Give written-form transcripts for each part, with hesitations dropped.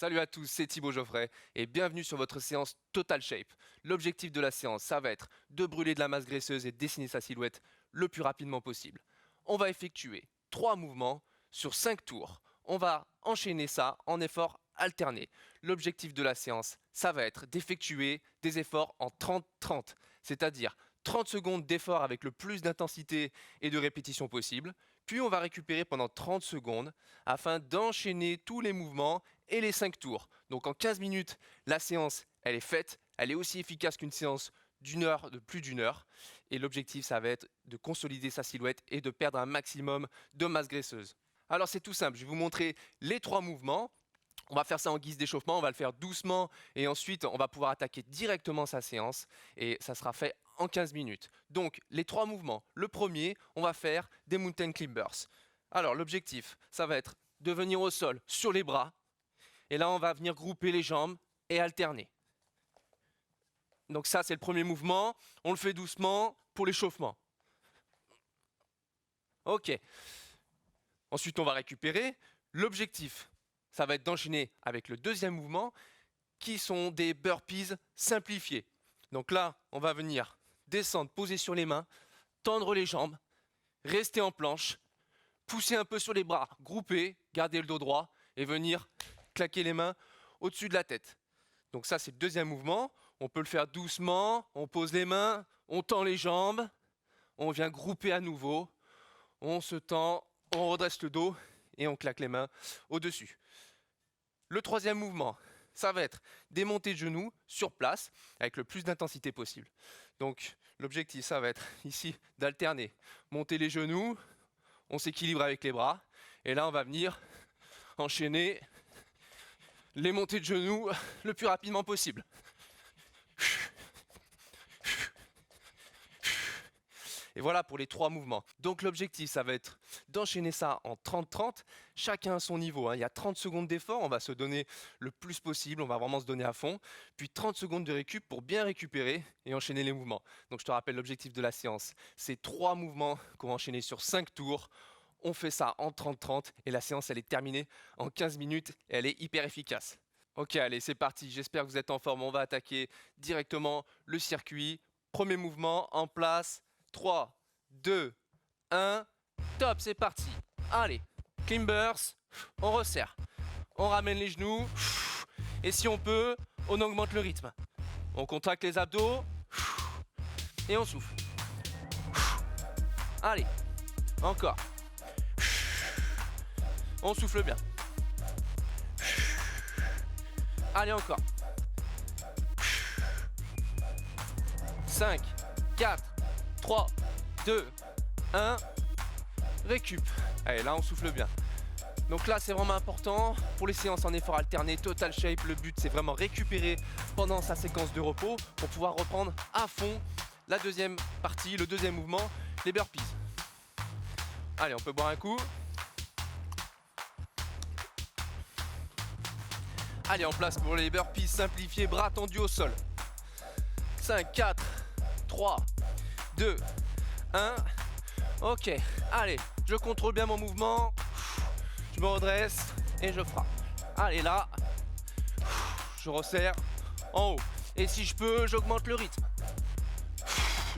Salut à tous, c'est Thibaut Geoffrey et bienvenue sur votre séance Total Shape. L'objectif de la séance, ça va être de brûler de la masse graisseuse et dessiner sa silhouette le plus rapidement possible. On va effectuer 3 mouvements sur 5 tours. On va enchaîner ça en efforts alternés. L'objectif de la séance, ça va être d'effectuer des efforts en 30-30, c'est-à-dire 30 secondes d'effort avec le plus d'intensité et de répétitions possible, puis on va récupérer pendant 30 secondes afin d'enchaîner tous les mouvements et les 5 tours. Donc en 15 minutes, la séance, elle est faite, elle est aussi efficace qu'une séance d'une heure, de plus d'une heure. Et l'objectif, ça va être de consolider sa silhouette et de perdre un maximum de masse graisseuse. Alors c'est tout simple, je vais vous montrer les 3 mouvements. On va faire ça en guise d'échauffement, on va le faire doucement et ensuite on va pouvoir attaquer directement sa séance et ça sera fait en 15 minutes. Donc les 3 mouvements. Le premier, on va faire des mountain climbers. Alors l'objectif, ça va être de venir au sol sur les bras et là on va venir grouper les jambes et alterner. Donc ça c'est le premier mouvement, on le fait doucement pour l'échauffement. Ok. Ensuite on va récupérer. L'objectif, ça va être d'enchaîner avec le deuxième mouvement qui sont des burpees simplifiés. Donc là, on va venir descendre, poser sur les mains, tendre les jambes, rester en planche, pousser un peu sur les bras, grouper, garder le dos droit et venir claquer les mains au-dessus de la tête. Donc ça, c'est le deuxième mouvement. On peut le faire doucement, on pose les mains, on tend les jambes, on vient grouper à nouveau, on se tend, on redresse le dos et on claque les mains au-dessus. Le troisième mouvement, ça va être des montées de genoux sur place avec le plus d'intensité possible. Donc l'objectif, ça va être ici d'alterner. Monter les genoux, on s'équilibre avec les bras et là on va venir enchaîner les montées de genoux le plus rapidement possible. Et voilà pour les 3 mouvements. Donc l'objectif, ça va être d'enchaîner ça en 30-30, chacun à son niveau. Il y a 30 secondes d'effort, on va se donner le plus possible, on va vraiment se donner à fond. Puis 30 secondes de récup pour bien récupérer et enchaîner les mouvements. Donc je te rappelle l'objectif de la séance, c'est 3 mouvements qu'on va enchaîner sur 5 tours. On fait ça en 30-30 et la séance, elle est terminée en 15 minutes et elle est hyper efficace. Ok, allez, c'est parti, j'espère que vous êtes en forme. On va attaquer directement le circuit. Premier mouvement, en place. 3, 2, 1, top, c'est parti. Allez, climbers, on resserre. On ramène les genoux. Et si on peut, on augmente le rythme. On contracte les abdos. Et on souffle. Allez, encore. On souffle bien. Allez, encore. 5, 4, 3, 2, 1, récup. Allez, là on souffle bien. Donc là c'est vraiment important pour les séances en effort alterné, Total Shape. Le but c'est vraiment récupérer pendant sa séquence de repos pour pouvoir reprendre à fond la deuxième partie, le deuxième mouvement, les burpees. Allez, on peut boire un coup. Allez, en place pour les burpees simplifiés, bras tendus au sol. 5, 4, 3, 2, 1. Ok, allez, je contrôle bien mon mouvement. Je me redresse et je frappe. Allez, là, je resserre en haut. Et si je peux, j'augmente le rythme.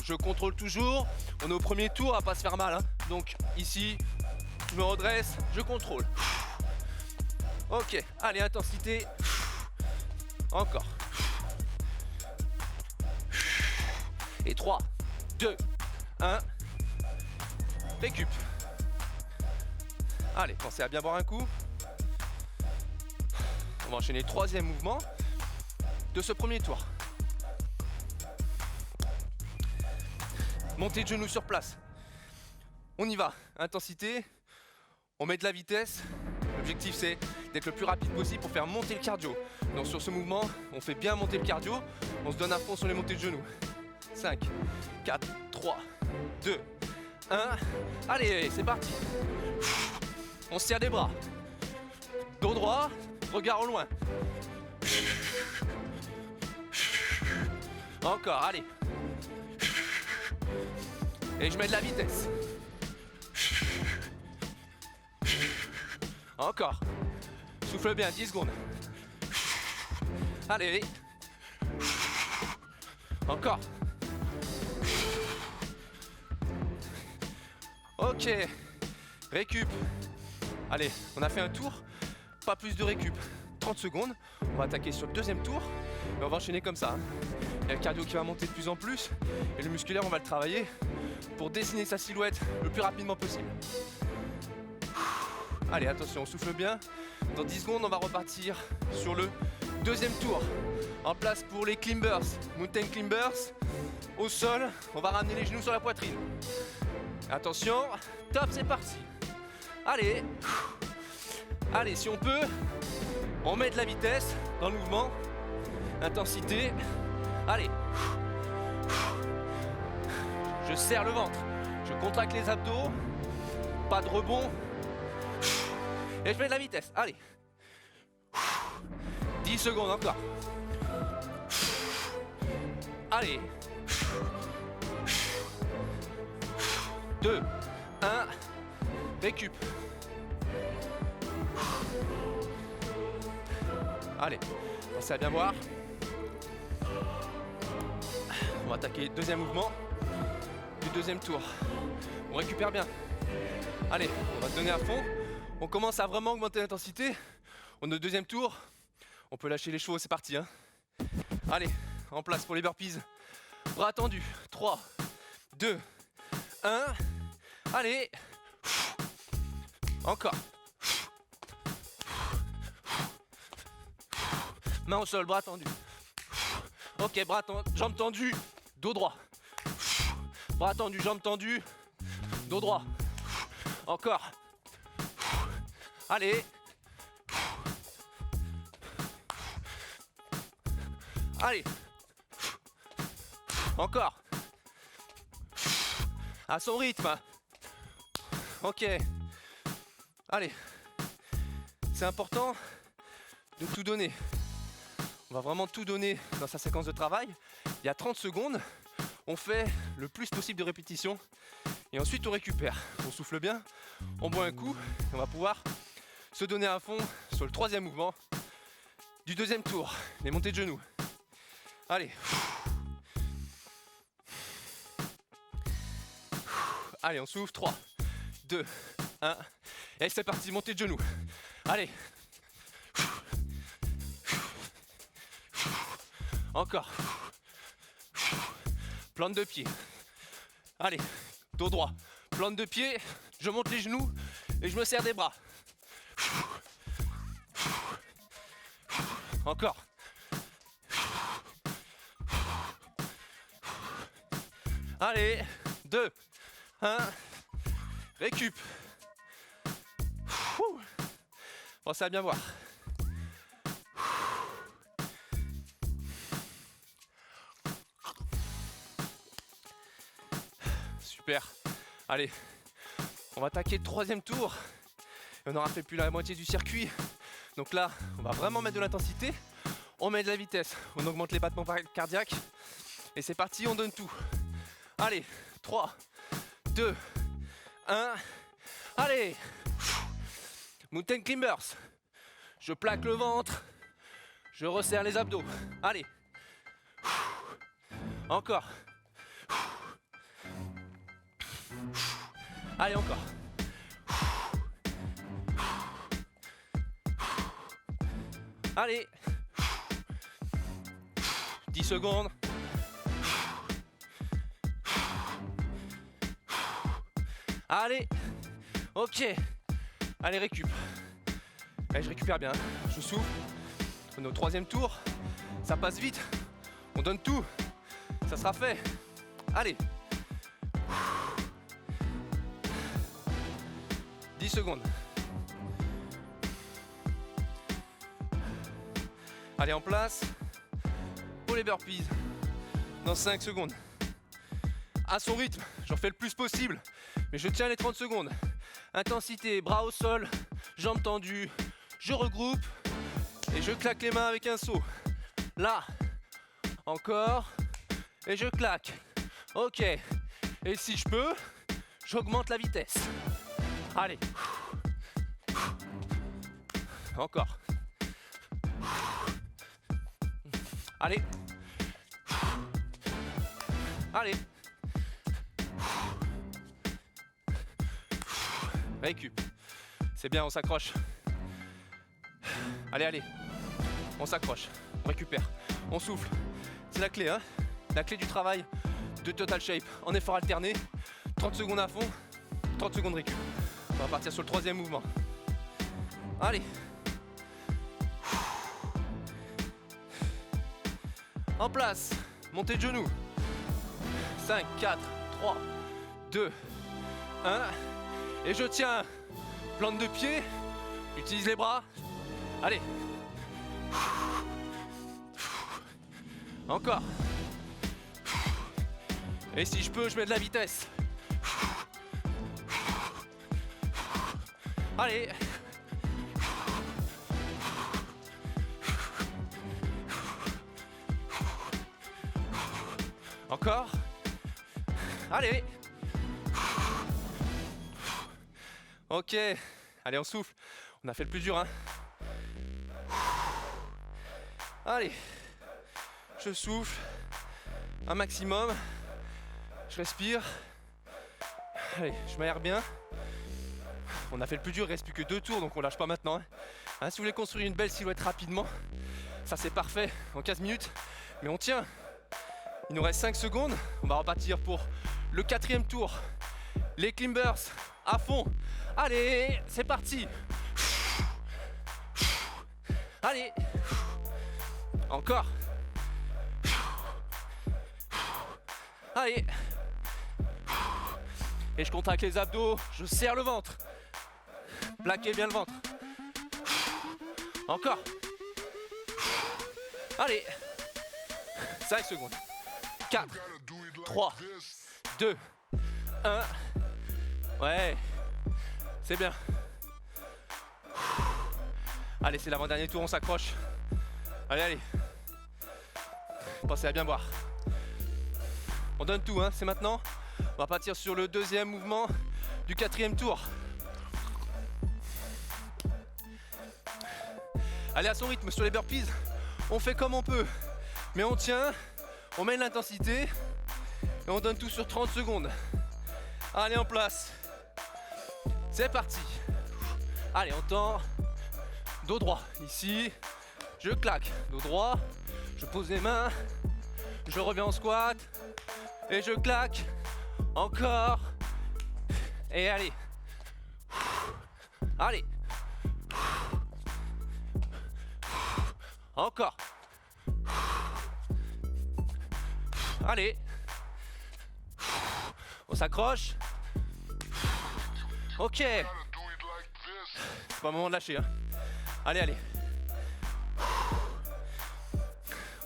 Je contrôle toujours. On est au premier tour, à pas se faire mal. Donc ici, je me redresse, je contrôle. Ok, allez, intensité. Encore. Et 3, 2, 1. Récup. Allez, pensez à bien boire un coup. On va enchaîner le troisième mouvement de ce premier tour. Montée de genoux sur place. On y va. Intensité. On met de la vitesse. L'objectif c'est d'être le plus rapide possible pour faire monter le cardio. Donc sur ce mouvement, on fait bien monter le cardio. On se donne à fond sur les montées de genoux. 5, 4, 3, 2, 1. Allez, c'est parti. On se serre les bras. Dos droit, regard au loin. Encore, allez. Et je mets de la vitesse. Encore. Souffle bien, 10 secondes. Allez. Encore. Ok. Récup. Allez, on a fait un tour. Pas plus de récup. 30 secondes. On va attaquer sur le deuxième tour. Et on va enchaîner comme ça. Il y a le cardio qui va monter de plus en plus. Et le musculaire, on va le travailler pour dessiner sa silhouette le plus rapidement possible. Allez, attention, on souffle bien. Dans 10 secondes, on va repartir sur le deuxième tour. En place pour les climbers, mountain climbers. Au sol, on va ramener les genoux sur la poitrine. Attention, top, c'est parti. Allez, allez, si on peut, on met de la vitesse dans le mouvement. Intensité. Allez. Je serre le ventre. Je contracte les abdos. Pas de rebond. Et je mets de la vitesse. Allez. 10 secondes encore. Allez. 2, 1. Récup. Allez. Pensez à bien voir. On va attaquer le deuxième mouvement du deuxième tour. On récupère bien. Allez, on va se donner à fond. On commence à vraiment augmenter l'intensité. On est au deuxième tour. On peut lâcher les chevaux, c'est parti. Hein. Allez, en place pour les burpees. Bras tendus. 3, 2, 1. Allez. Encore. Main au sol, bras tendus. Ok, jambes tendues, dos droit. Bras tendus, jambes tendues, dos droit. Encore. Allez. Allez. Encore. À son rythme. Ok. Allez. C'est important de tout donner. On va vraiment tout donner dans sa séquence de travail. Il y a 30 secondes, on fait le plus possible de répétitions et ensuite on récupère. On souffle bien, on boit un coup et on va pouvoir se donner à fond sur le troisième mouvement du deuxième tour, les montées de genoux. Allez. Allez, on souffle. 3, 2, 1. Et c'est parti, montée de genoux. Allez. Encore. Plante de pied. Allez, dos droit. Plante de pied, je monte les genoux et je me serre des bras. Encore. Allez, 2, 1. Récup. Pensez à bien voir. Super. Allez, on va attaquer le troisième tour. Et on aura fait plus la moitié du circuit. Donc là, on va vraiment mettre de l'intensité. On met de la vitesse. On augmente les battements cardiaques. Et c'est parti, on donne tout. Allez, 3, 2, 1. Allez. Mountain climbers. Je plaque le ventre. Je resserre les abdos. Allez. Encore. Allez, encore. Allez. 10 secondes. Allez. Ok. Allez, récup. Allez, je récupère bien. Je souffle. On est au troisième tour. Ça passe vite. On donne tout. Ça sera fait. Allez. 10 secondes. Allez, en place. Pour les burpees. Dans 5 secondes. À son rythme, j'en fais le plus possible. Mais je tiens les 30 secondes. Intensité, bras au sol, jambes tendues. Je regroupe. Et je claque les mains avec un saut. Là. Encore. Et je claque. Ok. Et si je peux, j'augmente la vitesse. Allez. Encore. Allez. Allez. Récup. C'est bien, on s'accroche. Allez, allez. On s'accroche. On récupère. On souffle. C'est la clé, hein. La clé du travail de Total Shape. En effort alterné. 30 secondes à fond. 30 secondes récup. On va partir sur le troisième mouvement. Allez. En place. Montée de genoux. 5, 4, 3, 2, 1. Et je tiens. Plante de pied. Utilise les bras. Allez. Encore. Et si je peux, je mets de la vitesse. Allez. Encore. Allez. Ok. Allez, on souffle. On a fait le plus dur, hein. Allez. Je souffle. Un maximum. Je respire. Allez, je m'aère bien. On a fait le plus dur, il reste plus que 2 tours, donc on lâche pas maintenant. Hein, si vous voulez construire une belle silhouette rapidement, ça c'est parfait en 15 minutes. Mais on tient. Il nous reste 5 secondes. On va repartir pour le 4e tour. Les climbers à fond. Allez, c'est parti. Allez. Encore. Allez. Et je contracte les abdos, je serre le ventre. Plaquez bien le ventre. Encore. Allez. 5 secondes. 4, 3, 2, 1. Ouais. C'est bien. Allez, c'est l'avant-dernier tour, on s'accroche. Allez, allez. Pensez à bien boire. On donne tout, hein, c'est maintenant. On va partir sur le 2e mouvement du 4e tour. Allez à son rythme sur les burpees. On fait comme on peut. Mais on tient, on met de l'intensité et on donne tout sur 30 secondes. Allez, en place. C'est parti. Allez, on tend. Dos droit. Ici, je claque. Dos droit. Je pose les mains. Je reviens en squat. Et je claque. Encore. Et allez. Allez. Encore. Allez. On s'accroche. Ok. C'est pas le moment de lâcher, hein. Allez, allez.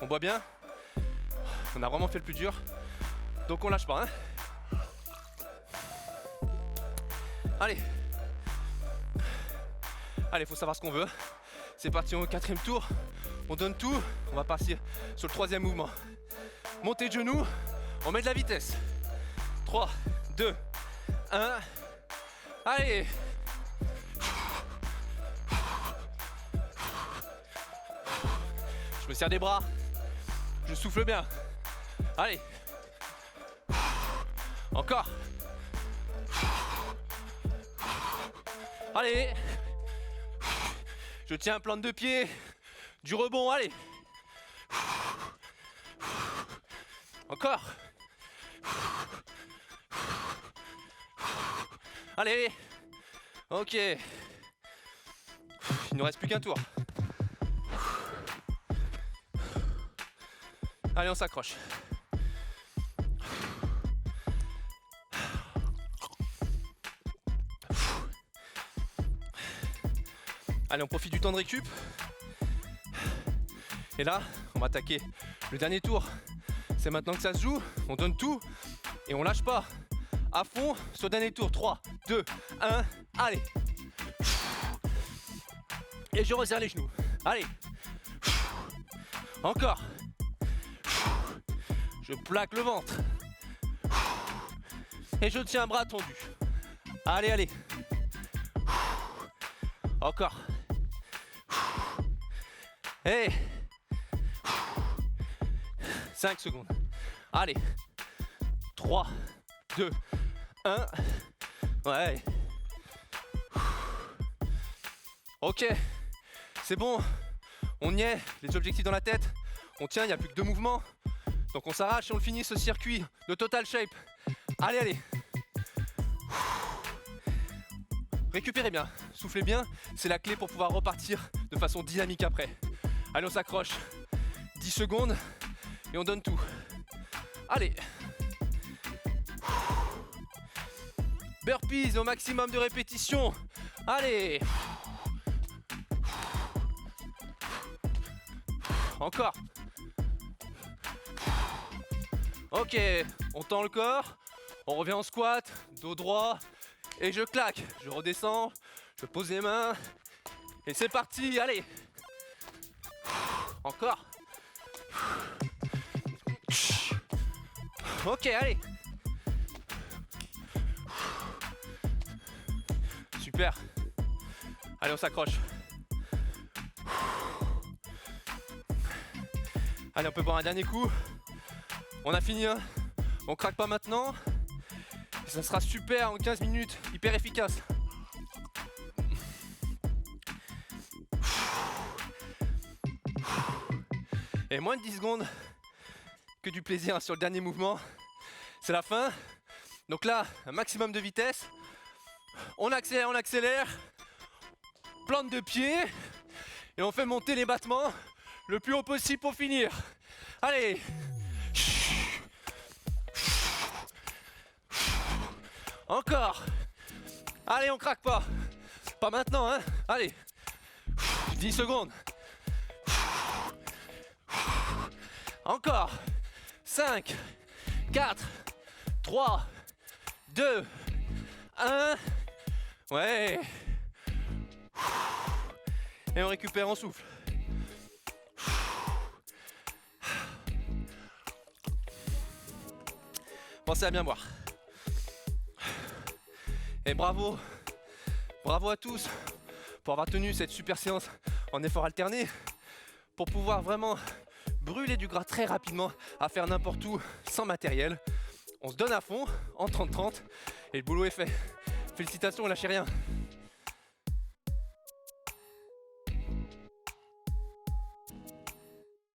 On boit bien. On a vraiment fait le plus dur. Donc on lâche pas, hein. Allez. Allez, faut savoir ce qu'on veut. C'est parti au 4e tour. On donne tout. On va partir sur le 3e mouvement. Montée de genoux. On met de la vitesse. 3, 2, 1. Allez. Je me serre des bras. Je souffle bien. Allez. Encore. Allez. Je tiens plante de pied. Du rebond, allez. Encore. Allez. Ok. Il nous reste plus qu'un tour. Allez, on s'accroche. Allez, on profite du temps de récup. Et là, on va attaquer le dernier tour. C'est maintenant que ça se joue. On donne tout et on lâche pas. À fond sur le dernier tour. 3, 2, 1. Allez. Et je resserre les genoux. Allez. Encore. Je plaque le ventre. Et je tiens un bras tendu. Allez, allez. Encore. Et 5 secondes. Allez. 3, 2, 1. Ouais. Ok. C'est bon. On y est. Les objectifs dans la tête. On tient, il n'y a plus que 2 mouvements. Donc on s'arrache et on finit ce circuit de Total Shape. Allez, allez. Récupérez bien, soufflez bien, c'est la clé pour pouvoir repartir de façon dynamique après. Allez, on s'accroche. 10 secondes et on donne tout. Allez. Burpees au maximum de répétitions. Allez. Encore. Ok, on tend le corps, on revient en squat, dos droit, et je claque. Je redescends, je pose les mains, et c'est parti, allez. Encore. Ok, allez. Super. Allez, on s'accroche. Allez, on peut boire un dernier coup. On a fini, hein. On craque pas maintenant. Ça sera super en 15 minutes, hyper efficace. Et moins de 10 secondes que du plaisir sur le dernier mouvement. C'est la fin. Donc là, un maximum de vitesse. On accélère. Plante de pied. Et on fait monter les battements le plus haut possible pour finir. Allez. Encore. Allez, on craque pas. Pas maintenant, hein. Allez. 10 secondes. Encore. 5, 4, 3, 2, 1. Ouais. Et on récupère en souffle. Pensez à bien boire. Et bravo à tous pour avoir tenu cette super séance en effort alterné, pour pouvoir vraiment brûler du gras très rapidement, à faire n'importe où, sans matériel. On se donne à fond, en 30-30, et le boulot est fait. Félicitations, lâchez rien.